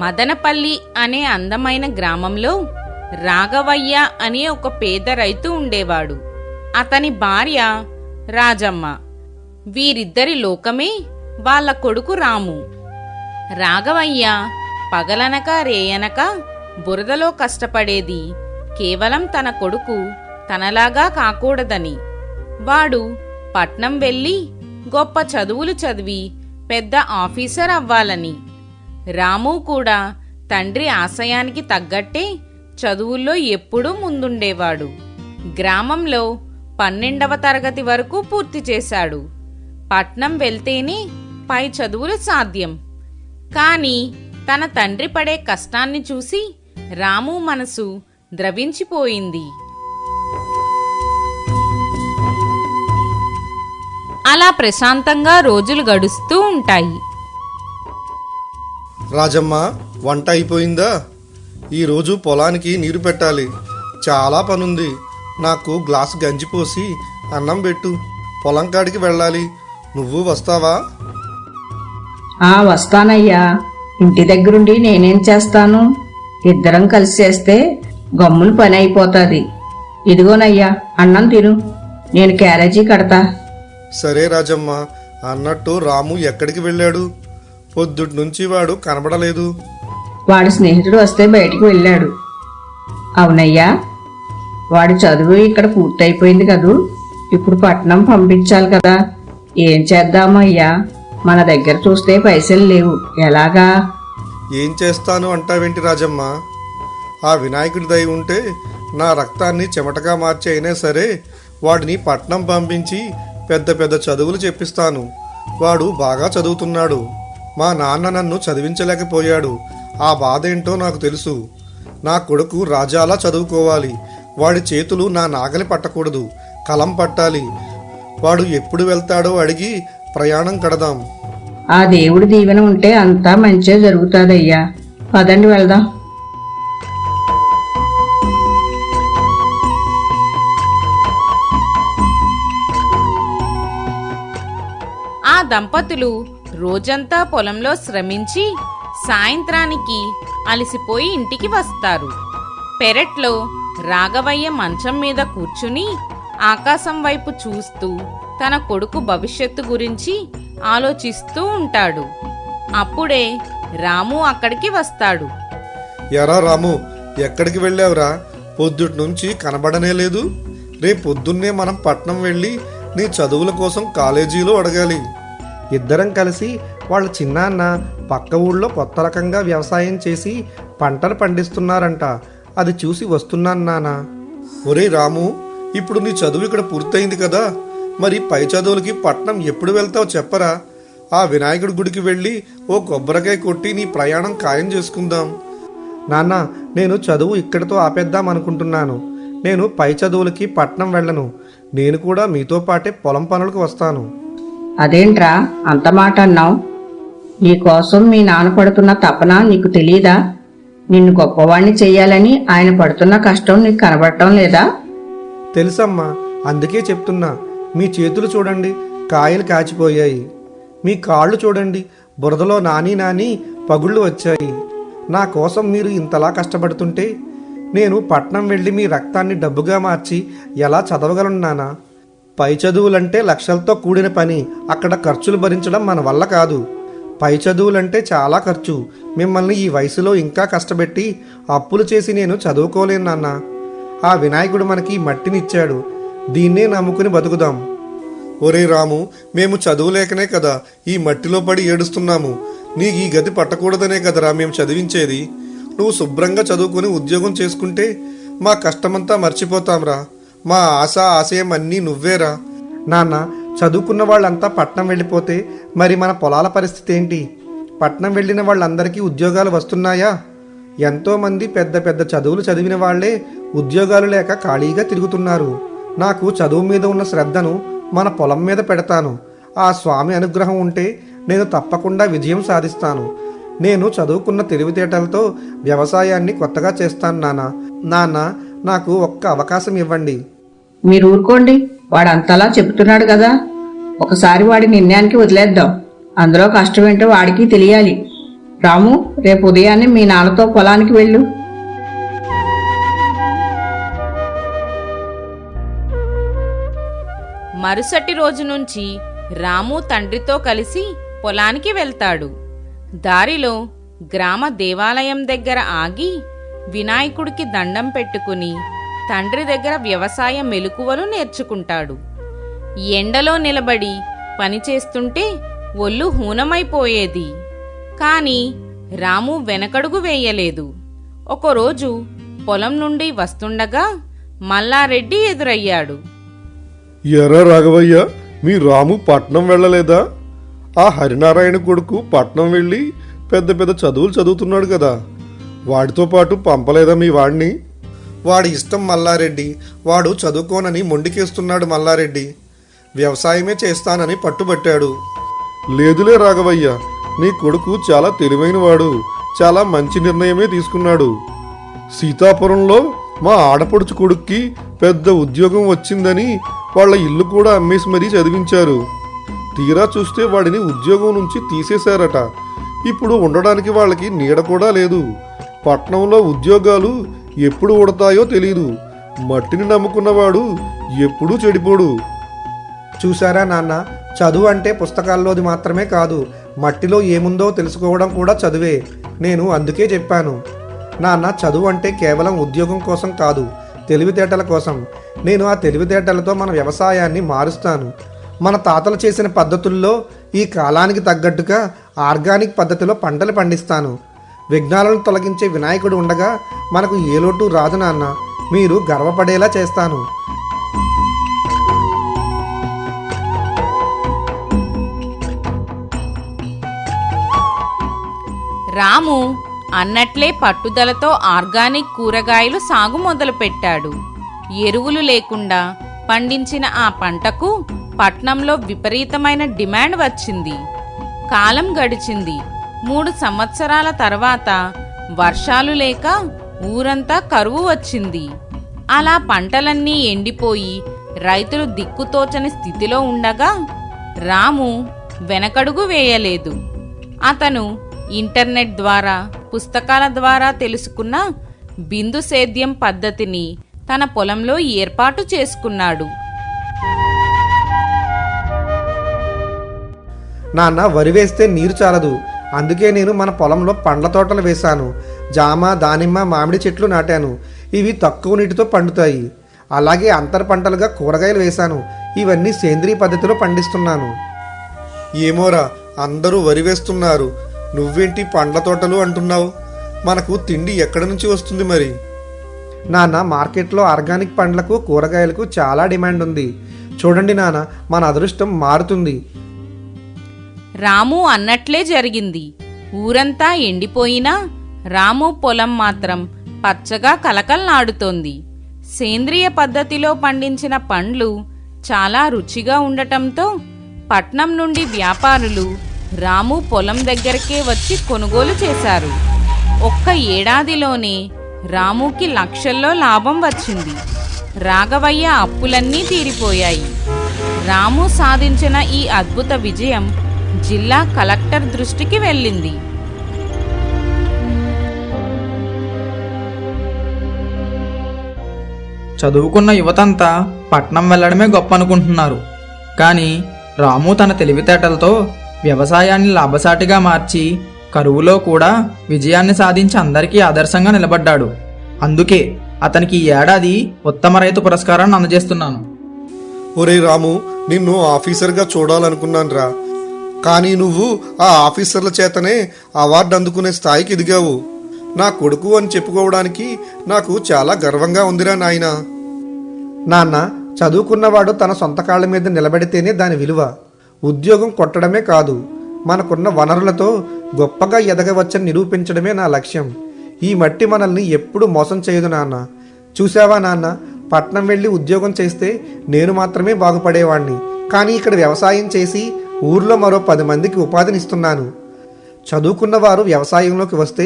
మదనపల్లి అనే అందమైన గ్రామంలో రాఘవయ్య అనే ఒక పేద రైతు ఉండేవాడు. అతని భార్య రాజమ్మ. వీరిద్దరి లోకమే వాళ్ళ కొడుకు రాము. రాఘవయ్య పగలనక రేయనక బురదలో కష్టపడేది కేవలం తన కొడుకు తనలాగా కాకూడదని. వాడు పట్నం వెళ్ళి గొప్ప చదువులు చదివి పెద్ద ఆఫీసర్ అవ్వాలని. రాము కూడా తండ్రి ఆశయానికి తగ్గట్టే చదువుల్లో ఎప్పుడూ ముందుండేవాడు. గ్రామంలో 12వ తరగతి వరకు పూర్తి చేశాడు. పట్నం వెళ్తేనే పై చదువులు సాధ్యం. కాని తన తండ్రి పడే కష్టాన్ని చూసి రాము మనసు ద్రవించిపోయింది. అలా ప్రశాంతంగా రోజులు గడుస్తూ ఉంటాయి. రాజమ్మ, వంట అయిపోయిందా? ఈరోజు పొలానికి నీరు పెట్టాలి. చాలా పనుంది. నాకు గ్లాసు గంజి పోసి అన్నం పెట్టు. పొలం కాడికి వెళ్ళాలి. నువ్వు వస్తావా? వస్తానయ్యా. ఇంటి దగ్గరుండి నేనేం చేస్తాను? ఇద్దరం కలిసి చేస్తే గమ్మున పని అయిపోతుంది. ఇదిగోనయ్యా, అన్నం తిను, నేను క్యారేజీ కడతా. సరే రాజమ్మ. అన్నట్టు రాము ఎక్కడికి వెళ్ళాడు? పొద్దుటి నుంచి వాడు కనబడలేదు. వాడి స్నేహితుడు వస్తే బయటికి వెళ్ళాడు. అవునయ్యా, వాడి చదువు ఇక్కడ పూర్తయిపోయింది కదూ. ఇప్పుడు పట్నం పంపించాలి కదా. ఏం చేద్దామయ్యా? మన దగ్గర చూస్తే పైసలు లేవు. ఎలాగా? ఏం చేస్తాను అంటావేంటి రాజమ్మ? ఆ వినాయకుడి దయ ఉంటే నా రక్తాన్ని చెమటగా మార్చి అయినా సరే వాడిని పట్నం పంపించి పెద్ద పెద్ద చదువులు చెప్పిస్తాను. వాడు బాగా చదువుతున్నాడు. మా నాన్న నన్ను చదివించలేకపోయాడు. ఆ బాధ ఏంటో నాకు తెలుసు. నా కొడుకు రాజాలా చదువుకోవాలి. వాడి చేతులు నా నాగలి పట్టకూడదు, కలం పట్టాలి. వాడు ఎప్పుడు వెళ్తాడో అడిగి ప్రయాణం కడదాం. ఆ దేవుడి దీవెన ఉంటే అంతా మంచిగా జరుగుతుందయ్యా. పదండి వెళ్దాం. ఆ దంపతులు రోజంతా పొలంలో శ్రమించి సాయంత్రానికి అలసిపోయి ఇంటికి వస్తారు. పెరట్లో రాఘవయ్య మంచం మీద కూర్చుని ఆకాశం వైపు చూస్తూ తన కొడుకు భవిష్యత్తు గురించి ఆలోచిస్తూ ఉంటాడు. అప్పుడే రాము అక్కడికి వస్తాడు. ఎరా రాము, ఎక్కడికి వెళ్ళావురా? పొద్దుటి నుంచి కనబడనే లేదు. రేపు పొద్దున్నే మనం పట్నం వెళ్ళి నీ చదువుల కోసం కాలేజీలో అడగాలి. ఇద్దరం కలిసి వాళ్ళ చిన్నాన్న పక్క ఊళ్ళో కొత్త రకంగా వ్యవసాయం చేసి పంటలు పండిస్తున్నారంట. అది చూసి వస్తున్నాను నాన్న. ఒరే రాము, ఇప్పుడు నీ చదువు ఇక్కడ పూర్తయింది కదా. మరి పై చదువులకి పట్నం ఎప్పుడు వెళ్తావు చెప్పరా? ఆ వినాయకుడి గుడికి వెళ్ళి ఓ కొబ్బరికాయ కొట్టి నీ ప్రయాణం ఖాయం చేసుకుందాం. నాన్న, నేను చదువు ఇక్కడితో ఆపేద్దాం అనుకుంటున్నాను. నేను పై చదువులకి పట్నం వెళ్ళను. నేను కూడా మీతో పాటే పొలం పనులకు వస్తాను. అదేంట్రా అంత మాట అన్నావు? నీకోసం మీ నాన్న పడుతున్న తపన నీకు తెలీదా? నిన్ను గొప్పవాణ్ణి చెయ్యాలని ఆయన పడుతున్న కష్టం నీకు కనబడటం లేదా? తెలుసమ్మా, అందుకే చెప్తున్నా. మీ చేతులు చూడండి, కాయలు కాచిపోయాయి. మీ కాళ్ళు చూడండి, బురదలో నాని పగుళ్ళు వచ్చాయి. నా కోసం మీరు ఇంతలా కష్టపడుతుంటే నేను పట్నం వెళ్ళి మీ రక్తాన్ని డబ్బుగా మార్చి ఎలా చదవగలను నానా? పై చదువులంటే లక్షలతో కూడిన పని. అక్కడ ఖర్చులు భరించడం మన వల్ల కాదు. పై చదువులంటే చాలా ఖర్చు. మిమ్మల్ని ఈ వయసులో ఇంకా కష్టపెట్టి అప్పులు చేసి నేను చదువుకోలేను నాన్న. ఆ వినాయకుడు మనకి మట్టినిచ్చాడు. దీన్నే నమ్ముకుని బతుకుదాం. ఒరే రాము, మేము చదువులేకనే కదా ఈ మట్టిలో పడి ఏడుస్తున్నాము. నీకు ఈ గతి పట్టకూడదనే కదరా మేము చదివించేది. నువ్వు శుభ్రంగా చదువుకుని ఉద్యోగం చేసుకుంటే మా కష్టమంతా మర్చిపోతాంరా. మా ఆశయం అన్నీ నువ్వేరా. నాన్న, చదువుకున్న వాళ్ళంతా పట్నం వెళ్ళిపోతే మరి మన పొలాల పరిస్థితి ఏంటి? పట్నం వెళ్ళిన వాళ్ళందరికీ ఉద్యోగాలు వస్తున్నాయా? ఎంతోమంది పెద్ద పెద్ద చదువులు చదివిన వాళ్లే ఉద్యోగాలు లేక ఖాళీగా తిరుగుతున్నారు. నాకు చదువు మీద ఉన్న శ్రద్ధను మన పొలం మీద పెడతాను. ఆ స్వామి అనుగ్రహం ఉంటే నేను తప్పకుండా విజయం సాధిస్తాను. నేను చదువుకున్న తెలివితేటలతో వ్యవసాయాన్ని కొత్తగా చేస్తాను నాన్న. నాకు ఒక్క అవకాశం ఇవ్వండి. మీరు ఊరుకోండి, వాడంతలా చెబుతున్నాడు కదా. ఒకసారి వాడి నిర్ణయానికి వదిలేద్దాం. అందులో కష్టం ఏంటో వాడికి తెలియాలి. రాము, రేపు ఉదయాన్నే మీ నాన్నతో పొలానికి వెళ్ళు. మరుసటి రోజు నుంచి రాము తండ్రితో కలిసి పొలానికి వెళ్తాడు. దారిలో గ్రామ దేవాలయం దగ్గర ఆగి వినాయకుడికి దండం పెట్టుకుని తండ్రి దగ్గర వ్యవసాయ మెలకువలు నేర్చుకుంటాడు. ఎండలో నిలబడి పనిచేస్తుంటే ఒళ్ళు హూనమైపోయేది. కాని రాము వెనకడుగు వేయలేదు. ఒకరోజు పొలం నుండి వస్తుండగా మల్లారెడ్డి ఎదురయ్యాడు. ఎరా రాఘవయ్య, మీ రాము పట్నం వెళ్ళలేదా? ఆ హరినారాయణ కొడుకు పట్నం వెళ్ళి పెద్ద పెద్ద చదువులు చదువుతున్నాడు కదా, వాడితో పాటు పంపలేదా మీ వాడిని? వాడి ఇష్టం మల్లారెడ్డి. వాడు చదువుకోనని మొండికేస్తున్నాడు మల్లారెడ్డి. వ్యవసాయమే చేస్తానని పట్టుబట్టాడు. లేదులే రాఘవయ్య, నీ కొడుకు చాలా తెలివైనవాడు, చాలా మంచి నిర్ణయమే తీసుకున్నాడు. సీతాపురంలో మా ఆడపడుచు కొడుక్కి పెద్ద ఉద్యోగం వచ్చిందని వాళ్ళ ఇల్లు కూడా అమ్మేసి మరీ చదివించారు. తీరా చూస్తే వాడిని ఉద్యోగం నుంచి తీసేశారట. ఇప్పుడు ఉండడానికి వాళ్ళకి నీడ కూడా లేదు. పట్నంలో ఉద్యోగాలు ఎప్పుడు ఉడతాయో తెలీదు. మట్టిని నమ్ముకున్నవాడు ఎప్పుడూ చెడిపోడు. చూశారా నాన్న, చదువు అంటే పుస్తకాల్లోది మాత్రమే కాదు, మట్టిలో ఏముందో తెలుసుకోవడం కూడా చదువే. నేను అందుకే చెప్పాను నాన్న, చదువు అంటే కేవలం ఉద్యోగం కోసం కాదు, తెలివితేటల కోసం. నేను ఆ తెలివితేటలతో మన వ్యవసాయాన్ని మారుస్తాను. మన తాతలు చేసిన పద్ధతుల్లో ఈ కాలానికి తగ్గట్టుగా ఆర్గానిక్ పద్ధతిలో పంటలు పండిస్తాను. విఘ్నాలను తొలగించే వినాయకుడు ఉండగా మనకు ఏ లోటు రాదు నాన్న. మీరు గర్వపడేలా చేస్తాను. రాము అన్నట్లే పట్టుదలతో ఆర్గానిక్ కూరగాయలు సాగు మొదలుపెట్టాడు. ఎరువులు లేకుండా పండించిన ఆ పంటకు పట్నంలో విపరీతమైన డిమాండ్ వచ్చింది. కాలం గడిచింది. 3 సంవత్సరాల తర్వాత వర్షాలు లేక ఊరంతా కరువు వచ్చింది. అలా పంటలన్నీ ఎండిపోయి రైతులు దిక్కుతోచని స్థితిలో ఉండగా రాము వెనకడుగు వేయలేదు. అతను ఇంటర్నెట్ ద్వారా, పుస్తకాల ద్వారా తెలుసుకున్న బిందు సేద్యం పద్ధతిని తన పొలంలో ఏర్పాటు చేసుకున్నాడు. నాన్న, వరి వేస్తే నీరు చాలదు. అందుకే నేను మన పొలంలో పండ్ల తోటలు వేశాను. జామ, దానిమ్మ, మామిడి చెట్లు నాటాను. ఇవి తక్కువ నీటితో పండుతాయి. అలాగే అంతర పంటలుగా కూరగాయలు వేశాను. ఇవన్నీ సేంద్రీయ పద్ధతిలో పండిస్తున్నాను. ఏమోరా, అందరూ వరి వేస్తున్నారు, నువ్వేంటి పండ్ల తోటలు అంటున్నావు? మనకు తిండి ఎక్కడి నుంచి వస్తుంది మరి? నాన్న, మార్కెట్లో ఆర్గానిక్ పండ్లకు, కూరగాయలకు చాలా డిమాండ్ ఉంది. చూడండి నాన్న, మన అదృష్టం మారుతుంది. రాము అన్నట్లే జరిగింది. ఊరంతా ఎండిపోయినా రాము పొలం మాత్రం పచ్చగా కలకల్లాడుతోంది. సేంద్రియ పద్ధతిలో పండించిన పండ్లు చాలా రుచిగా ఉండటంతో పట్నం నుండి వ్యాపారులు రాము పొలం దగ్గరకే వచ్చి కొనుగోలు చేశారు. ఒక్క ఏడాదిలోనే రాముకి లక్షల్లో లాభం వచ్చింది. రాఘవయ్య అప్పులన్నీ తీరిపోయాయి. రాము సాధించిన ఈ అద్భుత విజయం జిల్లా కలెక్టర్ దృష్టికి వెళ్ళింది. చదువుకున్న యువతంతా పట్నం వెళ్లడమే గొప్ప అనుకుంటున్నారు. కానీ రాము తన తెలివితేటలతో వ్యవసాయాన్ని లాభసాటిగా మార్చి కరువులో కూడా విజయాన్ని సాధించి అందరికీ ఆదర్శంగా నిలబడ్డాడు. అందుకే అతనికి ఈ ఏడాది ఉత్తమ రైతు పురస్కారాన్ని అందజేస్తున్నాను. ఒరే రాము, నిన్ను ఆఫీసర్గా చూడాలనుకున్నానురా. కానీ నువ్వు ఆ ఆఫీసర్ల చేతనే అవార్డు అందుకునే స్థాయికి ఎదిగావు. నా కొడుకు అని చెప్పుకోవడానికి నాకు చాలా గర్వంగా ఉందిరా నాయనా. నాన్న, చదువుకున్నవాడు తన సొంత కాళ్ళ మీద నిలబడితేనే దాని విలువ. ఉద్యోగం కొట్టడమే కాదు, మనకున్న వనరులతో గొప్పగా ఎదగవచ్చని నిరూపించడమే నా లక్ష్యం. ఈ మట్టి మనల్ని ఎప్పుడు మోసం చేయదు నాన్న. చూసావా నాన్న, పట్నం వెళ్ళి ఉద్యోగం చేస్తే నేను మాత్రమే బాగుపడేవాణ్ణి. కానీ ఇక్కడ వ్యవసాయం చేసి ఊర్లో మరో 10 మందికి ఉపాధినిస్తున్నాను. చదువుకున్న వారు వ్యవసాయంలోకి వస్తే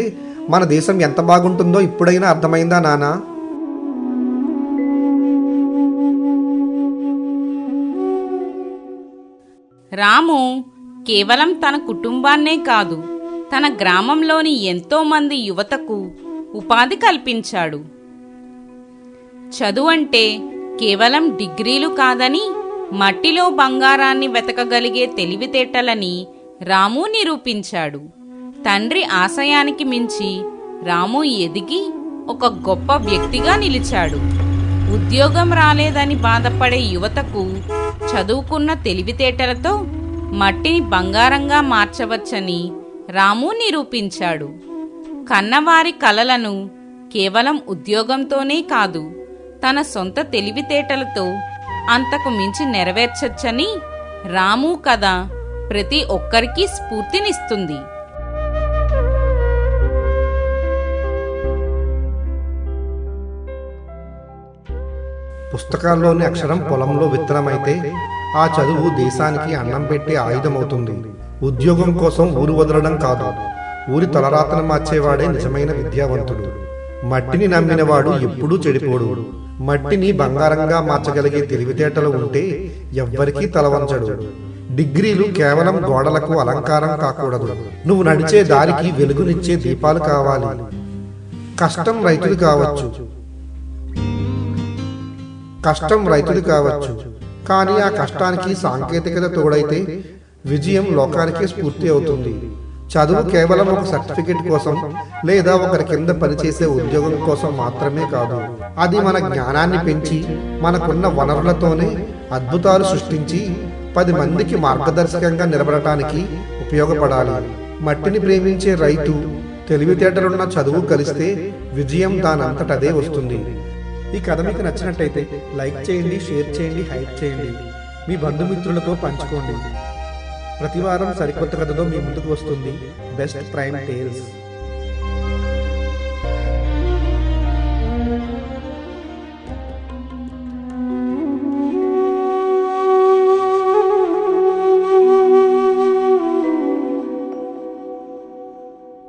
మన దేశం ఎంత బాగుంటుందో ఇప్పుడైనా అర్థమైందా నానా? రాము కేవలం తన కుటుంబాన్నే కాదు, తన గ్రామంలోని ఎంతోమంది యువతకు ఉపాధి కల్పించాడు. చదువంటే కేవలం డిగ్రీలు కాదని, మట్టిలో బంగారాన్ని వెతకగలిగే తెలివితేటలని రాము నిరూపించాడు. తండ్రి ఆశయానికి మించి రాము ఎదిగి ఒక గొప్ప వ్యక్తిగా నిలిచాడు. ఉద్యోగం రాలేదని బాధపడే యువతకు చదువుకున్న తెలివితేటలతో మట్టిని బంగారంగా మార్చవచ్చని రాము నిరూపించాడు. కన్నవారి కలలను కేవలం ఉద్యోగంతోనే కాదు, తన సొంత తెలివితేటలతో అంతకు మించి నెరవేర్చొచ్చని రాము కథ ప్రతి ఒక్కరికి స్ఫూర్తినిస్తుంది. పుస్తకాల్లోని అక్షరం పొలంలో విత్తనమైతే ఆ చదువు దేశానికి అన్నం పెట్టే ఆయుధమవుతుంది. ఉద్యోగం కోసం ఊరు వదలడం కాదు, ఊరి తలరాతను మార్చేవాడే నిజమైన విద్యావంతుడు. మట్టిని నమ్మినవాడు ఎప్పుడూ చెడిపోడు. మట్టిని బంగారంగా మార్చగలిగే తెలివితేటలు ఉంటే ఎవ్వరికీ తలవంచడు. డిగ్రీలు కేవలం గోడలకు అలంకారం కాకూడదు. నువ్వు నడిచే దారికి వెలుగునిచ్చే దీపాలు కావాలి. కష్టం రైతులు కావచ్చు, కానీ ఆ కష్టానికి సాంకేతికత తోడైతే విజయం లోకానికి స్ఫూర్తి అవుతుంది. చదువు కేవలం ఒక సర్టిఫికెట్ కోసం లేదా ఒకరి కింద పనిచేసే ఉద్యోగం కోసం మాత్రమే కాదు. అది మన జ్ఞానాన్ని పెంచి మనకున్న వనరులతోనే అద్భుతాలు సృష్టించి 10 మందికి మార్గదర్శకంగా నిలబడటానికి ఉపయోగపడాలి. మట్టిని ప్రేమించే రైతు, తెలివితేటలున్న చదువు కలిస్తే విజయం దానంతటదే వస్తుంది. ఈ కథ మీకు నచ్చినట్టయితే లైక్ చేయండి, షేర్ చేయండి, హైప్ చేయండి, మీ బంధుమిత్రులతో పంచుకోండి. ప్రతివారం సరికొత్త కథతో మీ ముందుకు వస్తుంది బెస్ట్ ప్రైమ్ టేల్స్.